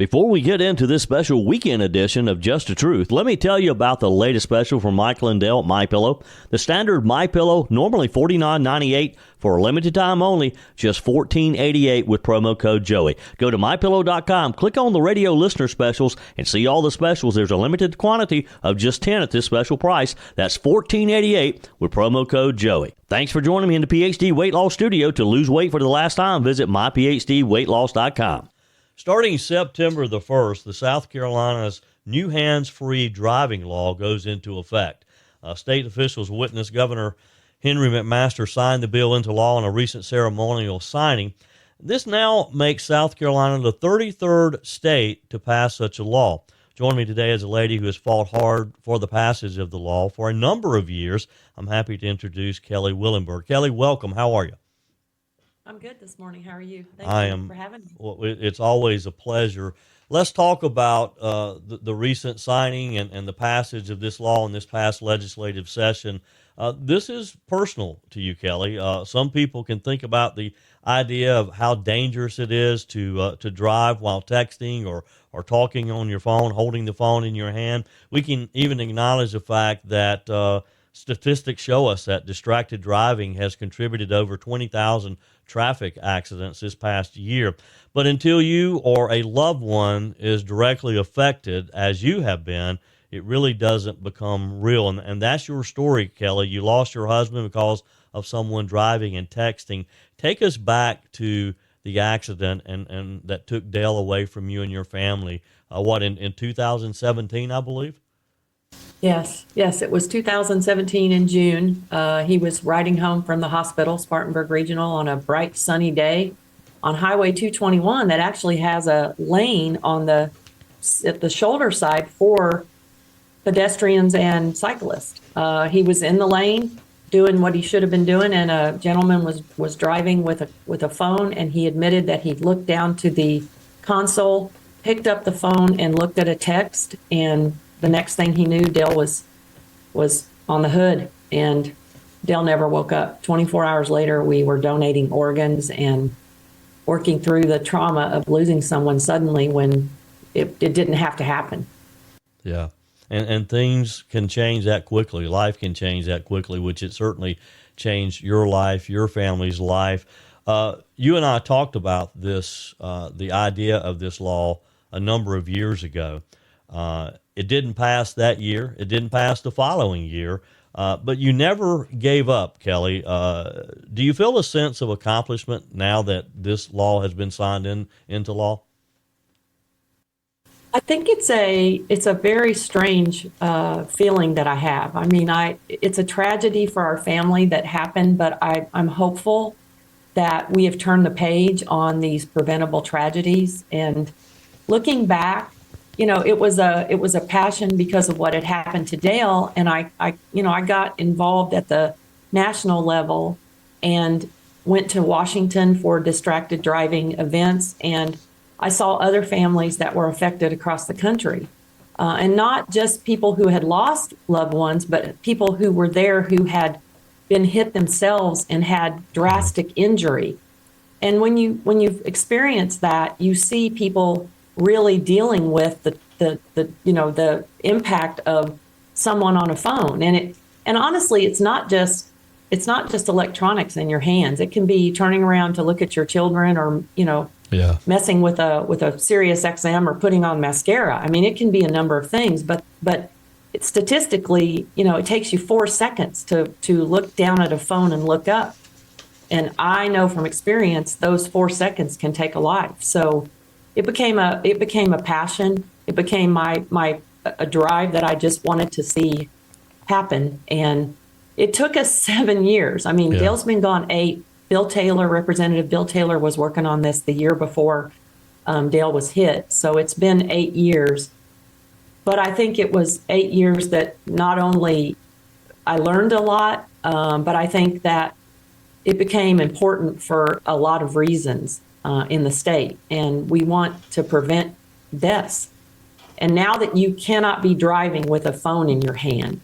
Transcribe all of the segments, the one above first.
Before we get into this special weekend edition of Just the Truth, let me tell you about the latest special from Michael and Dale at MyPillow. The standard MyPillow, normally $49.98 for a limited time only, just $14.88 with promo code Joey. Go to MyPillow.com, click on the radio listener specials, and see all the specials. There's a limited quantity of just 10 at this special price. That's $14.88 with promo code Joey. Thanks for joining me in the PhD Weight Loss Studio. To lose weight for the last time, visit myphdweightloss.com. Starting September the 1st, the South Carolina's new hands-free driving law goes into effect. State officials witnessed Governor Henry McMaster sign the bill into law in a recent ceremonial signing. This now makes South Carolina the 33rd state to pass such a law. Joining me today is a lady who has fought hard for the passage of the law for a number of years. I'm happy to introduce Kelly Willenberg. Kelly, welcome. How are you? I'm good this morning. How are you? Thank you for having me. Well, it's always a pleasure. Let's talk about the recent signing and the passage of this law in this past legislative session. This is personal to you, Kelly. Some people can think about the idea of how dangerous it is to drive while texting or talking on your phone, holding the phone in your hand. We can even acknowledge the fact that statistics show us that distracted driving has contributed over 20,000 traffic accidents this past year. But until you or a loved one is directly affected, as you have been, it really doesn't become real. And that's your story, Kelly. You lost your husband because of someone driving and texting. Take us back to the accident and that took Dale away from you and your family. In 2017, I believe? Yes, it was 2017 in June. He was riding home from the hospital, Spartanburg Regional, on a bright sunny day on Highway 221 that actually has a lane on at the shoulder side for pedestrians and cyclists. He was in the lane doing what he should have been doing, and a gentleman was driving with a phone, and he admitted that he looked down to the console, picked up the phone, and looked at a text, and the next thing he knew, Dale was on the hood, and Dale never woke up. 24 hours later, we were donating organs and working through the trauma of losing someone suddenly when it didn't have to happen. Yeah, and things can change that quickly. Life can change that quickly, which it certainly changed your life, your family's life. You and I talked about this, the idea of this law a number of years ago. It didn't pass that year. It didn't pass the following year. But you never gave up, Kelly. Do you feel a sense of accomplishment now that this law has been signed into law? I think it's a very strange feeling that I have. I mean, it's a tragedy for our family that happened, but I'm hopeful that we have turned the page on these preventable tragedies. And looking back, it was a passion because of what had happened to Dale, and I got involved at the national level and went to Washington for distracted driving events, and I saw other families that were affected across the country, and not just people who had lost loved ones, but people who were there who had been hit themselves and had drastic injury. And when you've experienced that, you see people really dealing with the impact of someone on a phone, and honestly, it's not just electronics in your hands. It can be turning around to look at your children, or messing with a Sirius XM or putting on mascara. I mean, it can be a number of things, but statistically, it takes you 4 seconds to look down at a phone and look up, and I know from experience those 4 seconds can take a life. So it became a passion. It became a drive that I just wanted to see happen. And it took us 7 years. I mean, Dale's been gone 8. Representative Bill Taylor was working on this the year before Dale was hit. So it's been 8 years. But I think it was 8 years that not only I learned a lot, but I think that it became important for a lot of reasons in the state. And we want to prevent deaths. And now that you cannot be driving with a phone in your hand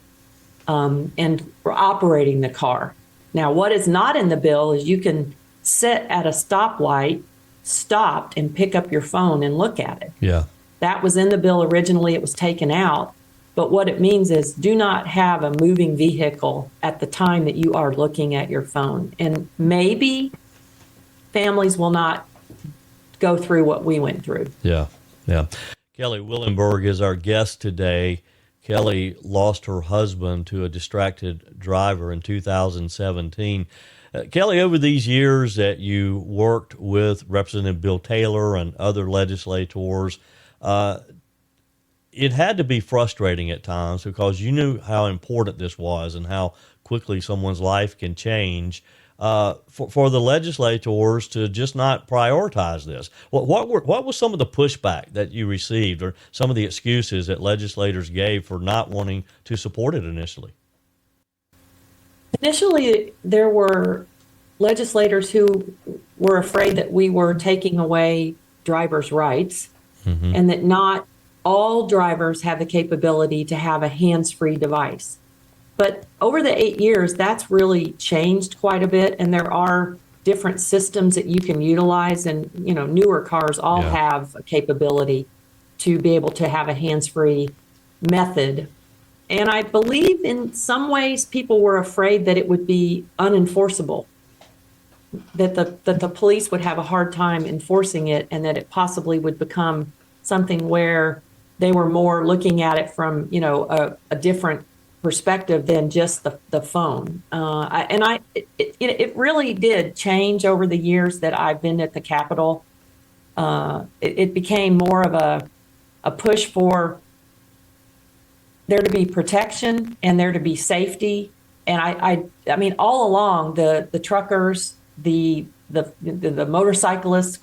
and operating the car. Now, what is not in the bill is you can sit at a stoplight, stopped and pick up your phone and look at it. Yeah. That was in the bill originally. It was taken out. But what it means is do not have a moving vehicle at the time that you are looking at your phone. And maybe families will not go through what we went through. Yeah. Yeah. Kelly Willenberg is our guest today. Kelly lost her husband to a distracted driver in 2017. Kelly, over these years that you worked with Representative Bill Taylor and other legislators, it had to be frustrating at times because you knew how important this was and how quickly someone's life can change. For the legislators to just not prioritize this. What was some of the pushback that you received or some of the excuses that legislators gave for not wanting to support it initially? Initially, there were legislators who were afraid that we were taking away drivers' rights and that not all drivers have the capability to have a hands-free device. But over the 8 years, that's really changed quite a bit, and there are different systems that you can utilize, and newer cars all have a capability to be able to have a hands-free method. And I believe in some ways people were afraid that it would be unenforceable, that the police would have a hard time enforcing it, and that it possibly would become something where they were more looking at it from a different perspective than just the phone. It really did change over the years that I've been at the Capitol. It became more of a push for there to be protection and there to be safety. And I mean, all along the truckers, the motorcyclists,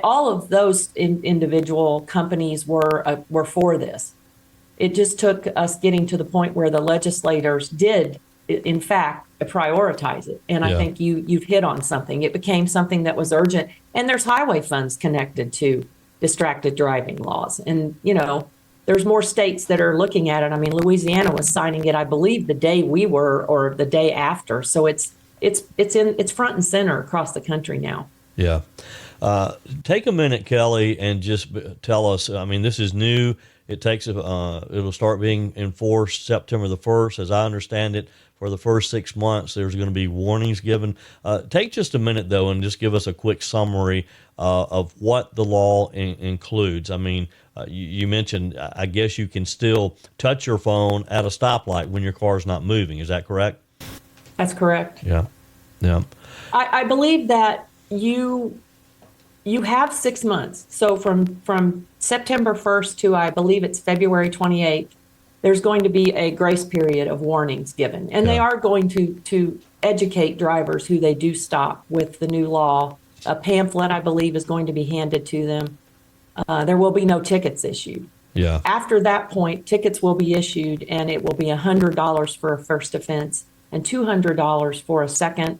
all of those individual companies were for this. It just took us getting to the point where the legislators did, in fact, prioritize it. And I think you've hit on something. It became something that was urgent. And there's highway funds connected to distracted driving laws. And, there's more states that are looking at it. I mean, Louisiana was signing it, I believe, the day we were or the day after. So it's front and center across the country now. Yeah. Take a minute, Kelly, and just tell us, I mean, this is new. It takes it'll start being enforced September the 1st. As I understand it, for the first 6 months, there's going to be warnings given. Take just a minute, though, and just give us a quick summary of what the law includes. I mean, you mentioned, I guess you can still touch your phone at a stoplight when your car's not moving. Is that correct? That's correct. Yeah. Yeah. I believe that you have 6 months. So from September 1st to, I believe it's February 28th, there's going to be a grace period of warnings given. And they are going to educate drivers who they do stop with the new law. A pamphlet, I believe, is going to be handed to them. There will be no tickets issued. Yeah. After that point, tickets will be issued, and it will be $100 for a first offense and $200 for a second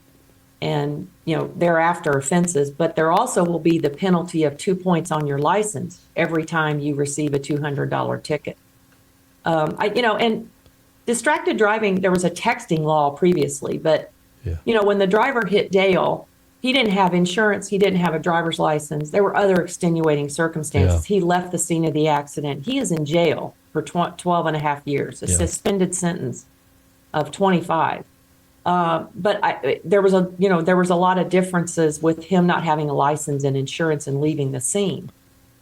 and thereafter offenses. But there also will be the penalty of 2 points on your license every time you receive a $200 ticket. And distracted driving, there was a texting law previously, but when the driver hit Dale, he didn't have insurance, he didn't have a driver's license, there were other extenuating circumstances. He left the scene of the accident. He is in jail for 12 and a half years, a suspended sentence of 25. But there was a lot of differences with him not having a license and insurance and leaving the scene.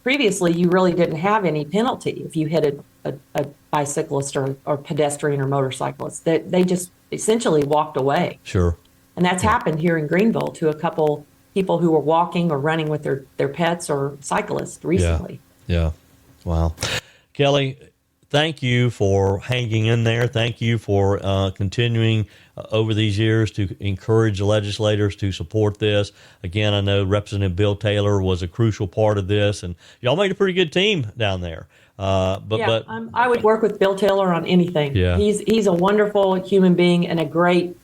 Previously, you really didn't have any penalty if you hit a bicyclist or pedestrian or motorcyclist. They just essentially walked away. Sure. And that's happened here in Greenville to a couple people who were walking or running with their pets or cyclists recently. Yeah. Wow. Kelly, thank you for hanging in there. Thank you for continuing over these years to encourage the legislators to support this. Again, I know Representative Bill Taylor was a crucial part of this, and y'all made a pretty good team down there. But I would work with Bill Taylor on anything. Yeah. He's a wonderful human being and a great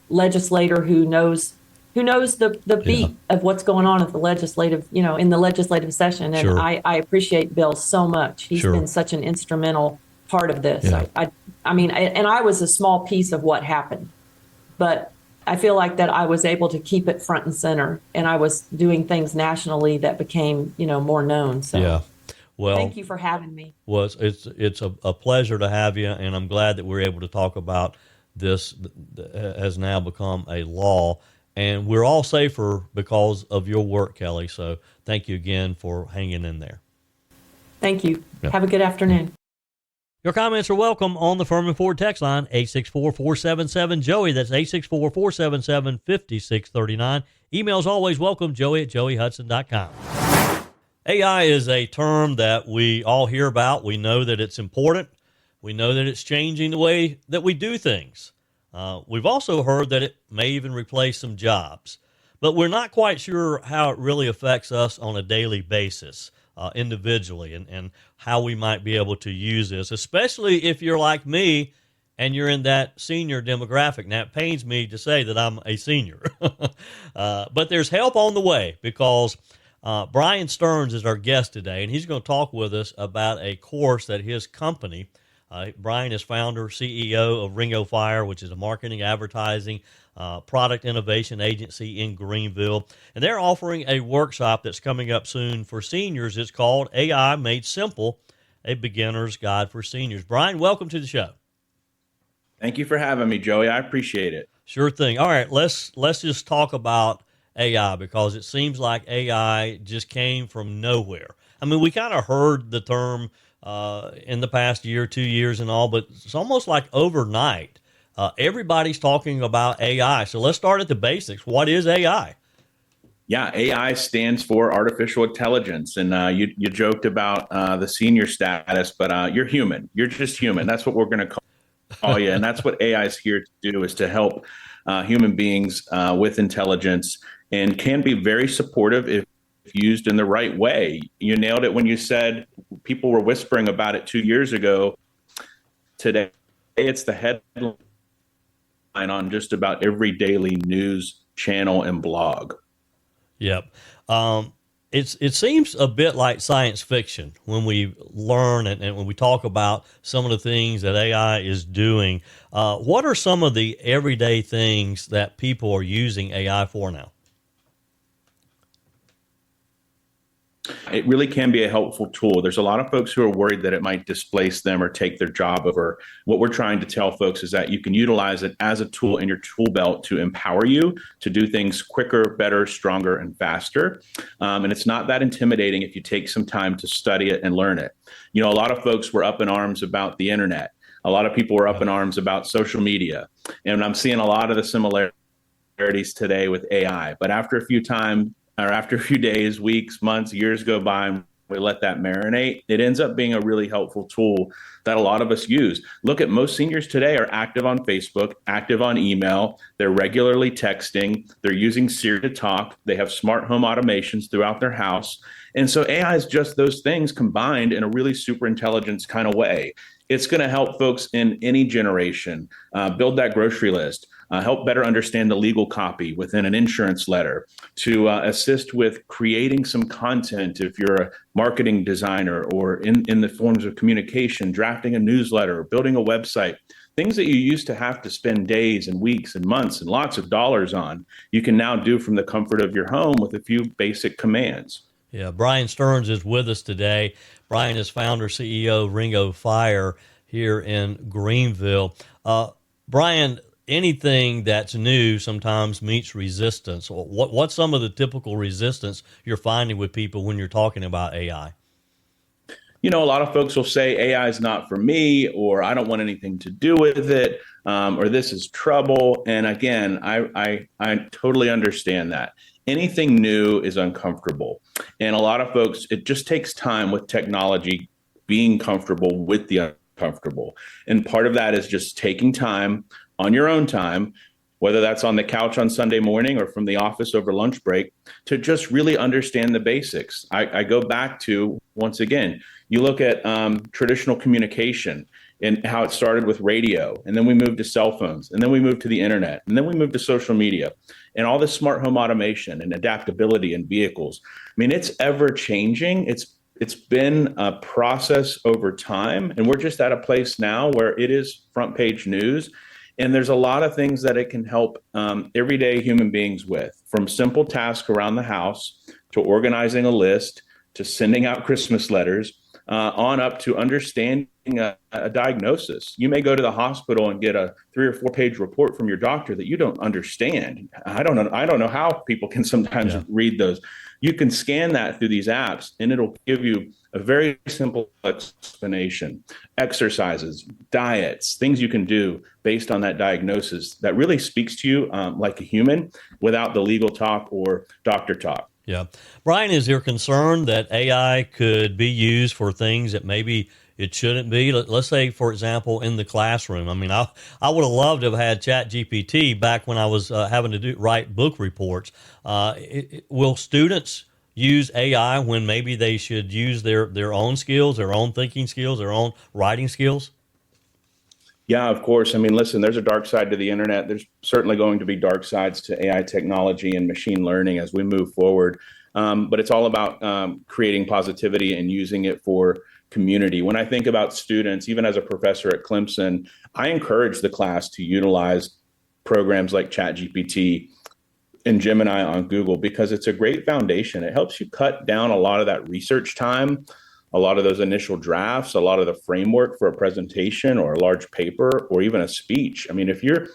legislator who knows the beat of what's going on at the legislative, in the legislative session. And Sure. I appreciate Bill so much. He's Sure. been such an instrumental part of this. Yeah. I mean, I was a small piece of what happened, but I feel like that I was able to keep it front and center, and I was doing things nationally that became, more known. So Yeah. Well, thank you for having me. it's a pleasure to have you, and I'm glad that we're able to talk about this has now become a law, and we're all safer because of your work, Kelly. So thank you again for hanging in there. Thank you. Yeah. Have a good afternoon. Your comments are welcome on the Furman Ford text line, 864-477-JOEY. That's 864-477-5639. Emails always welcome, joey@joeyhudson.com. AI is a term that we all hear about. We know that it's important. We know that it's changing the way that we do things. We've also heard that it may even replace some jobs. But we're not quite sure how it really affects us on a daily basis. Individually, and how we might be able to use this, especially if you're like me and you're in that senior demographic. Now, it pains me to say that I'm a senior, but there's help on the way because Brian Stearns is our guest today, and he's going to talk with us about a course that his company, Brian is founder, CEO of Ring of Fire, which is a marketing, advertising, product innovation agency in Greenville. And they're offering a workshop that's coming up soon for seniors. It's called AI Made Simple, a beginner's guide for seniors. Brian, welcome to the show. Thank you for having me, Joey. I appreciate it. Sure thing. All right, let's just talk about AI because it seems like AI just came from nowhere. I mean, we kind of heard the term in the past year, 2 years and all, but it's almost like overnight. Everybody's talking about AI. So let's start at the basics. What is AI? Yeah, AI stands for artificial intelligence. And you joked about the senior status, but you're human. You're just human. That's what we're going to call you. And that's what AI is here to do, is to help human beings with intelligence, and can be very supportive if used in the right way. You nailed it when you said people were whispering about it 2 years ago. Today, it's the headline on just about every daily news channel and blog. Yep. It seems a bit like science fiction when we learn and when we talk about some of the things that AI is doing. What are some of the everyday things that people are using AI for now? It really can be a helpful tool. There's a lot of folks who are worried that it might displace them or take their job over. What we're trying to tell folks is that you can utilize it as a tool in your tool belt to empower you to do things quicker, better, stronger, and faster. And it's not that intimidating if you take some time to study it and learn it. You know, a lot of folks were up in arms about the internet. A lot of people were up in arms about social media. And I'm seeing a lot of the similarities today with AI. But after a few days, weeks, months, years go by, and we let that marinate, it ends up being a really helpful tool that a lot of us use. Look at most seniors today are active on Facebook, active on email. They're regularly texting. They're using Siri to talk. They have smart home automations throughout their house. And so AI is just those things combined in a really super intelligence kind of way. It's going to help folks in any generation build that grocery list, help better understand the legal copy within an insurance letter, to assist with creating some content if you're a marketing designer, or in the forms of communication, drafting a newsletter, building a website. Things that you used to have to spend days and weeks and months and lots of dollars on, you can now do from the comfort of your home with a few basic commands. Yeah, Brian Stearns is with us today. Brian is founder, CEO of Ring of Fire here in Greenville. Brian, anything that's new sometimes meets resistance. What's some of the typical resistance you're finding with people when you're talking about AI? You know, a lot of folks will say AI is not for me, or I don't want anything to do with it, or this is trouble. And again, I totally understand that. Anything new is uncomfortable. And a lot of folks, it just takes time with technology being comfortable with the uncomfortable. And part of that is just taking time on your own time, whether that's on the couch on Sunday morning or from the office over lunch break, to just really understand the basics. I go back to, once again, you look at traditional communication and how it started with radio, and then we moved to cell phones, and then we moved to the internet, and then we moved to social media, and all this smart home automation and adaptability in vehicles. I mean, it's ever changing. It's been a process over time, and we're just at a place now where it is front page news. And there's a lot of things that it can help everyday human beings with, from simple tasks around the house to organizing a list to sending out Christmas letters, on up to understanding a diagnosis. You may go to the hospital and get a 3 or 4 page report from your doctor that you don't understand. I don't know how people can sometimes read those. You can scan that through these apps, and it'll give you a very simple explanation, exercises, diets, things you can do based on that diagnosis that really speaks to you like a human without the legal talk or doctor talk. Yeah. Brian, is there concern that AI could be used for things that maybe it shouldn't be? Let's say, for example, in the classroom. I mean, I would have loved to have had ChatGPT back when I was having to write book reports. Will students use AI when maybe they should use their own skills, their own thinking skills, their own writing skills? Yeah, of course. I mean, listen, there's a dark side to the internet. There's certainly going to be dark sides to AI technology and machine learning as we move forward. But it's all about creating positivity and using it for community. When I think about students, even as a professor at Clemson, I encourage the class to utilize programs like ChatGPT and Gemini on Google because it's a great foundation. It helps you cut down a lot of that research time, a lot of those initial drafts, a lot of the framework for a presentation or a large paper or even a speech. I mean, if you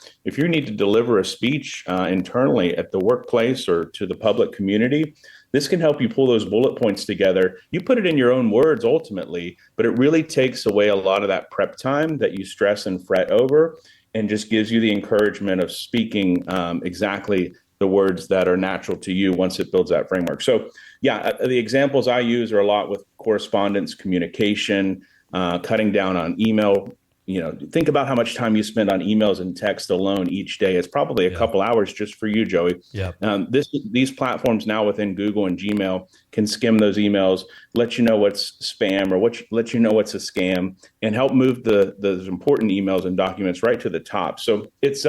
need to deliver a speech internally at the workplace or to the public community, this can help you pull those bullet points together. You put it in your own words ultimately, but it really takes away a lot of that prep time that you stress and fret over and just gives you the encouragement of speaking exactly the words that are natural to you once it builds that framework. So yeah, the examples I use are a lot with correspondence, communication, cutting down on email. You know, think about how much time you spend on emails and text alone each day. It's probably a couple hours just for you, Joey. Yeah. These platforms now within Google and Gmail can skim those emails, let you know what's spam or let you know what's a scam, and help move those important emails and documents right to the top. So it's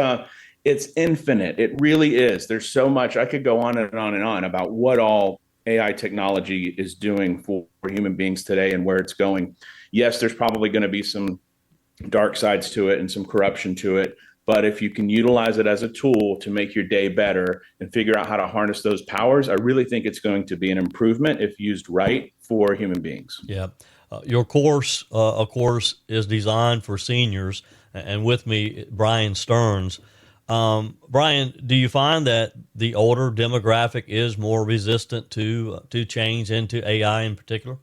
infinite. It really is. There's so much. I could go on and on and on about what all AI technology is doing for human beings today and where it's going. Yes, there's probably going to be some dark sides to it and some corruption to it. But if you can utilize it as a tool to make your day better and figure out how to harness those powers, I really think it's going to be an improvement if used right for human beings. Yeah. Your course, of course, is designed for seniors. And with me, Brian Stearns. Brian, do you find that the older demographic is more resistant to change into AI in particular?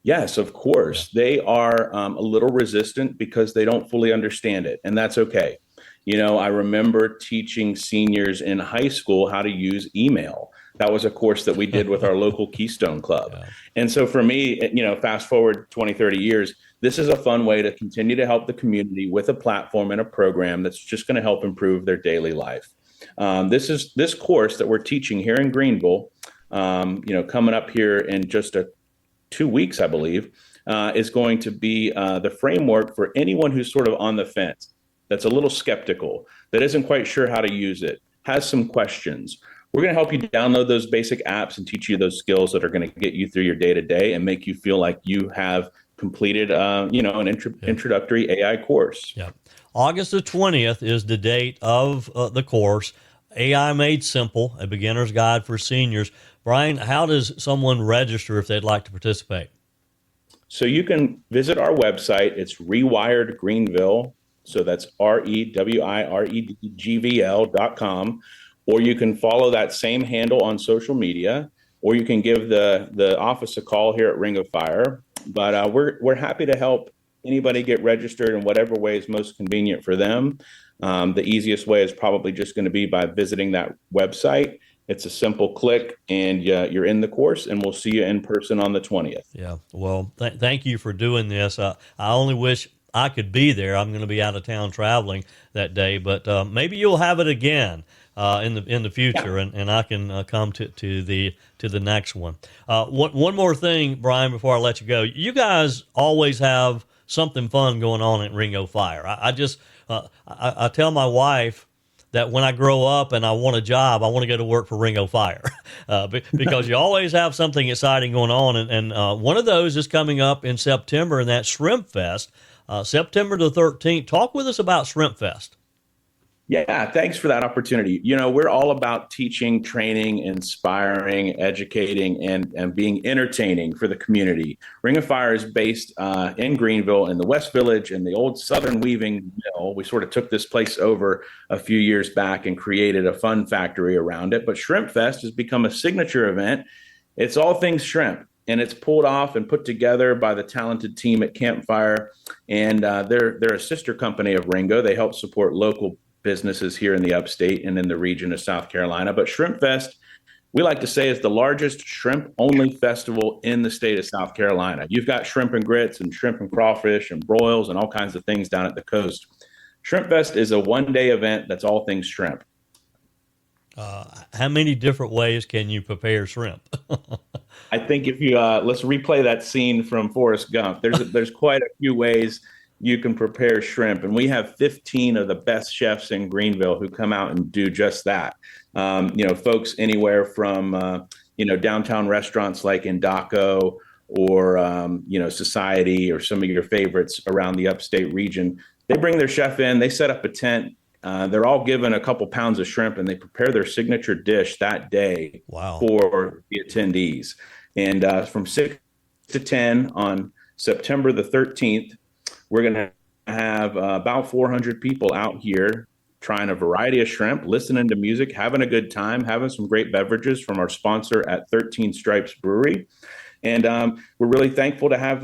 Yes, of course. They are a little resistant because they don't fully understand it, and that's okay. You know, I remember teaching seniors in high school how to use email. That was a course that we did with our local Keystone Club. Yeah. And so for me, you know, fast forward 20, 30 years, this is a fun way to continue to help the community with a platform and a program that's just going to help improve their daily life. This course that we're teaching here in Greenville, coming up here in just 2 weeks, I believe, is going to be the framework for anyone who's sort of on the fence, that's a little skeptical, that isn't quite sure how to use it, has some questions. We're going to help you download those basic apps and teach you those skills that are going to get you through your day-to-day and make you feel like you have completed, an introductory AI course. Yeah. August the 20th is the date of the course, AI Made Simple, a beginner's guide for seniors. Brian, how does someone register if they'd like to participate? So you can visit our website. It's Rewired Greenville. So that's REWIREDGVL.com. Or you can follow that same handle on social media, or you can give the office a call here at Ring of Fire. But we're happy to help anybody get registered in whatever way is most convenient for them. The easiest way is probably just going to be by visiting that website. It's a simple click, and you're in the course, and we'll see you in person on the 20th. Yeah. Well, thank you for doing this. I only wish I could be there. I'm going to be out of town traveling that day, but maybe you'll have it again in the future, yeah. and I can come to the next one. One more thing, Brian, before I let you go. You guys always have something fun going on at Ring of Fire. I tell my wife that when I grow up and I want a job, I want to go to work for Ringo Fire because you always have something exciting going on. And one of those is coming up in September, and that's ShrimpFest, September the 13th. Talk with us about ShrimpFest. Yeah, thanks for that opportunity. You know, we're all about teaching, training, inspiring, educating, and being entertaining for the community. Ring of Fire is based in Greenville in the West Village in the old Southern Weaving Mill. We sort of took this place over a few years back and created a fun factory around it. But ShrimpFest has become a signature event. It's all things shrimp. And it's pulled off and put together by the talented team at Campfire. And they're a sister company of Ringo. They help support local businesses here in the upstate and in the region of South Carolina. But ShrimpFest, we like to say, is the largest shrimp-only festival in the state of South Carolina. You've got shrimp and grits and shrimp and crawfish and broils and all kinds of things down at the coast. ShrimpFest is a one-day event that's all things shrimp. How many different ways can you prepare shrimp? I think if you let's replay that scene from Forrest Gump. There's quite a few ways you can prepare shrimp, and we have 15 of the best chefs in Greenville who come out and do just that. Folks anywhere from downtown restaurants like Indaco or Society or some of your favorites around the upstate region. They bring their chef in, they set up a tent. They're all given a couple pounds of shrimp, and they prepare their signature dish that day. Wow. For the attendees. And from 6 to 10 on September the 13th, we're going to have about 400 people out here trying a variety of shrimp, listening to music, having a good time, having some great beverages from our sponsor at 13 Stripes Brewery. And we're really thankful to have,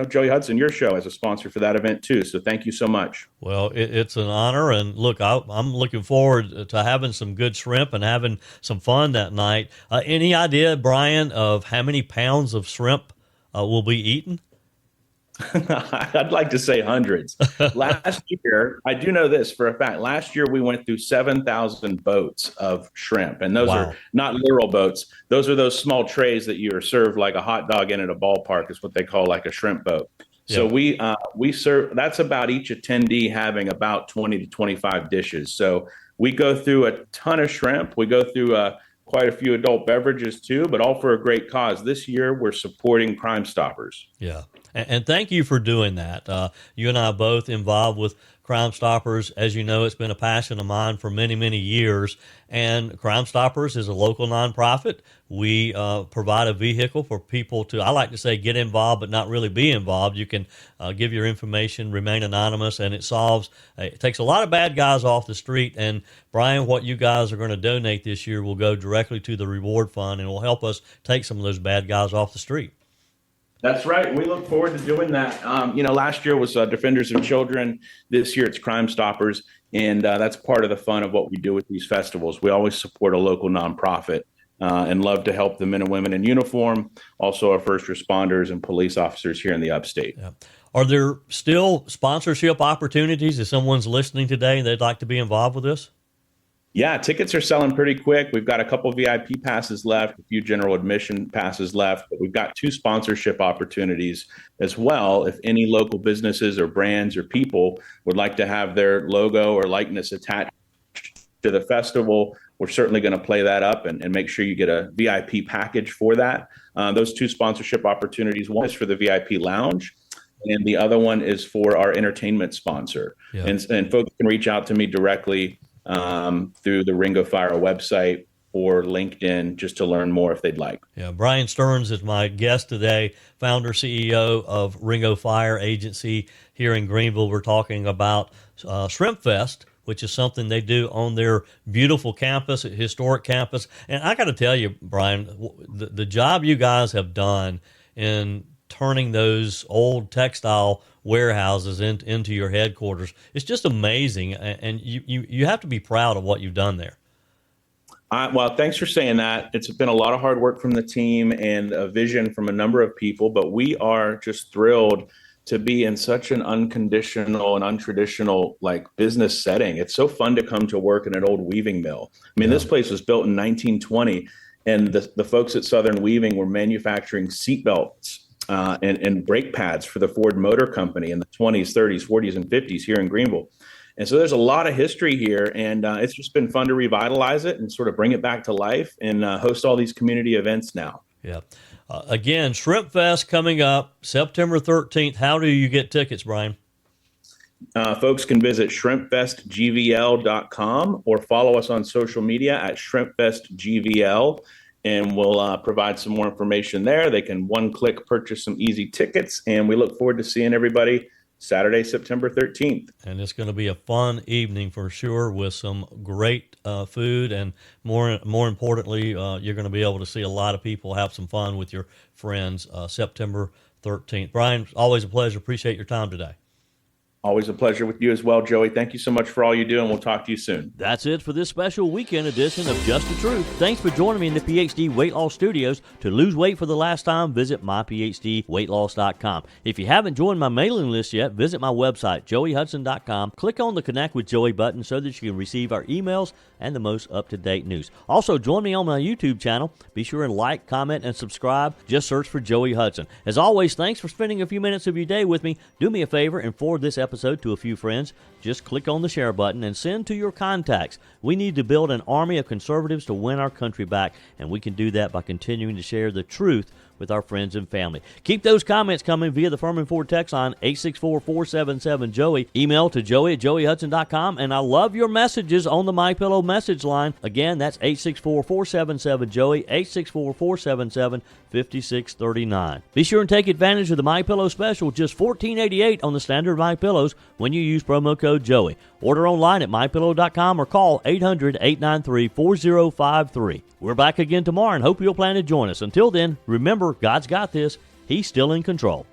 Joey Hudson, your show, as a sponsor for that event, too. So thank you so much. Well, it's an honor. And look, I'm looking forward to having some good shrimp and having some fun that night. Any idea, Brian, of how many pounds of shrimp will be eaten? I'd like to say hundreds. Last year, I do know this for a fact. Last year, we went through 7,000 boats of shrimp. And those are not literal boats. Those are those small trays that you are served like a hot dog in at a ballpark is what they call like a shrimp boat. So we serve, that's about each attendee having about 20 to 25 dishes. So we go through a ton of shrimp. We go through quite a few adult beverages too, but all for a great cause. This year, we're supporting Crime Stoppers. Yeah. And thank you for doing that. You and I are both involved with Crime Stoppers. As you know, it's been a passion of mine for many, many years. And Crime Stoppers is a local nonprofit. We provide a vehicle for people to, I like to say, get involved, but not really be involved. You can give your information, remain anonymous, and it takes a lot of bad guys off the street. And Brian, what you guys are going to donate this year will go directly to the reward fund and will help us take some of those bad guys off the street. That's right. We look forward to doing that. Last year was Defenders of Children. This year it's Crime Stoppers. And that's part of the fun of what we do with these festivals. We always support a local nonprofit and love to help the men and women in uniform, also our first responders and police officers here in the upstate. Yeah. Are there still sponsorship opportunities if someone's listening today and they'd like to be involved with this? Yeah, tickets are selling pretty quick. We've got a couple VIP passes left, a few general admission passes left, but we've got 2 sponsorship opportunities as well. If any local businesses or brands or people would like to have their logo or likeness attached to the festival, we're certainly going to play that up and make sure you get a VIP package for that. Those 2 sponsorship opportunities, one is for the VIP lounge, and the other one is for our entertainment sponsor. Yeah. And folks can reach out to me directly through the Ring of Fire website or LinkedIn just to learn more if they'd like. Yeah, Brian Stearns is my guest today, founder, CEO of Ring of Fire Agency here in Greenville. We're talking about ShrimpFest, which is something they do on their beautiful campus, historic campus. And I got to tell you, Brian, the job you guys have done in turning those old textile warehouses into your headquarters. It's just amazing, and you have to be proud of what you've done there. Well, thanks for saying that. It's been a lot of hard work from the team and a vision from a number of people, but we are just thrilled to be in such an unconditional and untraditional business setting. It's so fun to come to work in an old weaving mill. I mean, This place was built in 1920, and the folks at Southern Weaving were manufacturing seatbelts and brake pads for the Ford Motor Company in the 20s, 30s, 40s, and 50s here in Greenville. And so there's a lot of history here, and it's just been fun to revitalize it and sort of bring it back to life and host all these community events now. Yeah. Again, ShrimpFest coming up September 13th. How do you get tickets, Brian? Folks can visit shrimpfestgvl.com or follow us on social media at shrimpfestgvl, and we'll provide some more information there. They can one-click purchase some easy tickets, and we look forward to seeing everybody Saturday, September 13th. And it's going to be a fun evening for sure, with some great food, and more importantly, you're going to be able to see a lot of people have some fun with your friends September 13th. Brian, always a pleasure. Appreciate your time today. Always a pleasure with you as well, Joey. Thank you so much for all you do, and we'll talk to you soon. That's it for this special weekend edition of Just the Truth. Thanks for joining me in the PhD Weight Loss Studios. To lose weight for the last time, visit myphdweightloss.com. If you haven't joined my mailing list yet, visit my website, joeyhudson.com. Click on the Connect with Joey button so that you can receive our emails and the most up-to-date news. Also, join me on my YouTube channel. Be sure and like, comment, and subscribe. Just search for Joey Hudson. As always, thanks for spending a few minutes of your day with me. Do me a favor and forward this episode to a few friends. Just click on the share button and send to your contacts. We need to build an army of conservatives to win our country back, and we can do that by continuing to share the truth with our friends and family. Keep those comments coming via the Furman Ford text line 864-477-JOEY. Email to joey@joeyhudson.com, and I love your messages on the MyPillow message line. Again, that's 864-477-JOEY, 864-477-5639. Be sure and take advantage of the MyPillow special, just $14.88 on the standard MyPillows when you use promo code Joey. Order online at mypillow.com or call 800-893-4053. We're back again tomorrow and hope you'll plan to join us. Until then, remember, God's got this. He's still in control.